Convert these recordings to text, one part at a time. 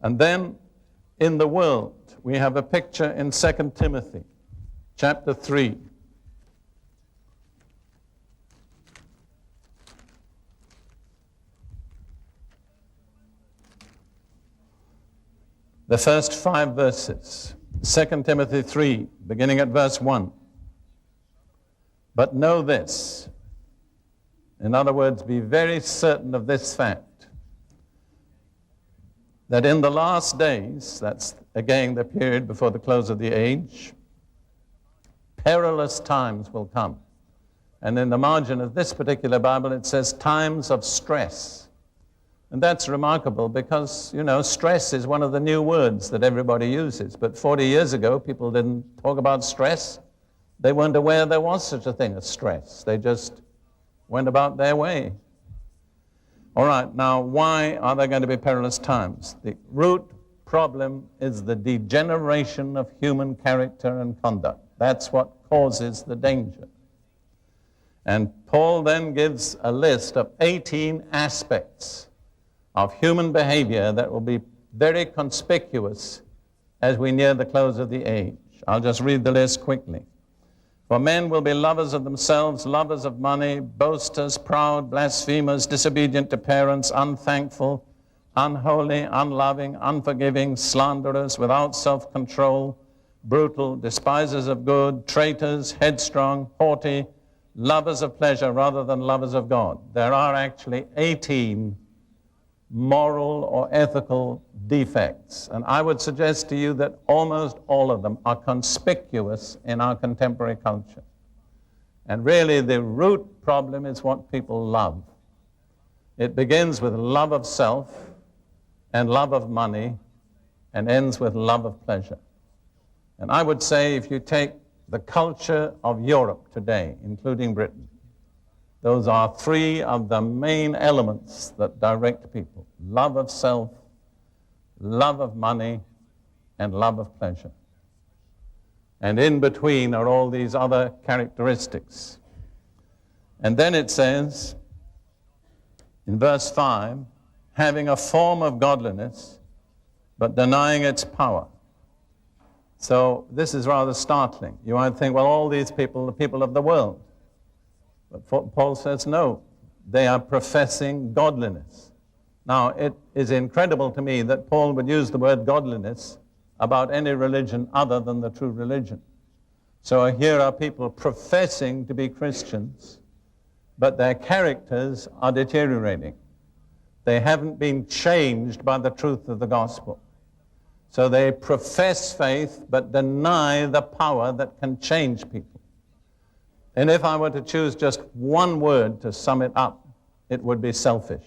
And then in the world, we have a picture in 2 Timothy chapter 3. The first 5 verses, 2 Timothy 3, beginning at verse 1. But know this, in other words, be very certain of this fact, that in the last days, that's again the period before the close of the age, perilous times will come. And in the margin of this particular Bible, it says times of stress. And that's remarkable because, stress is one of the new words that everybody uses. But 40 years ago, people didn't talk about stress. They weren't aware there was such a thing as stress. They just went about their way. All right, now why are there going to be perilous times? The root problem is the degeneration of human character and conduct. That's what causes the danger. And Paul then gives a list of 18 aspects of human behavior that will be very conspicuous as we near the close of the age. I'll just read the list quickly. For men will be lovers of themselves, lovers of money, boasters, proud, blasphemers, disobedient to parents, unthankful, unholy, unloving, unforgiving, slanderers, without self-control, brutal, despisers of good, traitors, headstrong, haughty, lovers of pleasure rather than lovers of God. There are actually 18 moral or ethical defects. And I would suggest to you that almost all of them are conspicuous in our contemporary culture. And really the root problem is what people love. It begins with love of self and love of money and ends with love of pleasure. And I would say if you take the culture of Europe today, including Britain, those are 3 of the main elements that direct people. Love of self, love of money, and love of pleasure. And in between are all these other characteristics. And then it says, in verse 5, having a form of godliness, but denying its power. So this is rather startling. You might think, well, all these people, the people of the world. But Paul says, no, they are professing godliness. Now, it is incredible to me that Paul would use the word godliness about any religion other than the true religion. So here are people professing to be Christians, but their characters are deteriorating. They haven't been changed by the truth of the gospel. So they profess faith, but deny the power that can change people. And if I were to choose just one word to sum it up, it would be selfish.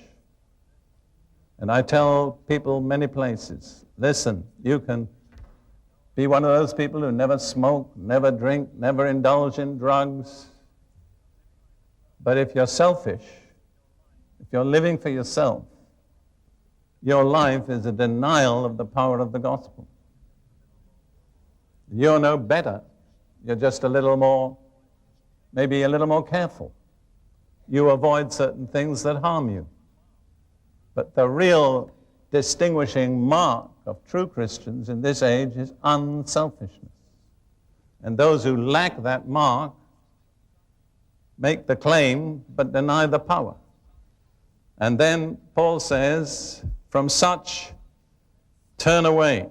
And I tell people many places, listen, you can be one of those people who never smoke, never drink, never indulge in drugs. But if you're selfish, if you're living for yourself, your life is a denial of the power of the gospel. You're no better. You're just a little more, maybe a little more careful. You avoid certain things that harm you. But the real distinguishing mark of true Christians in this age is unselfishness. And those who lack that mark make the claim but deny the power. And then Paul says, from such turn away.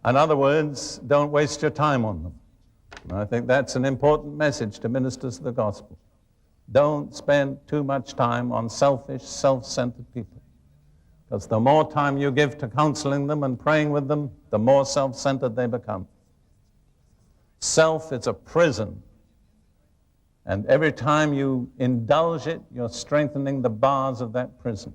In other words, don't waste your time on them. And I think that's an important message to ministers of the gospel. Don't spend too much time on selfish, self-centered people. Because the more time you give to counseling them and praying with them, the more self-centered they become. Self is a prison. And every time you indulge it, you're strengthening the bars of that prison.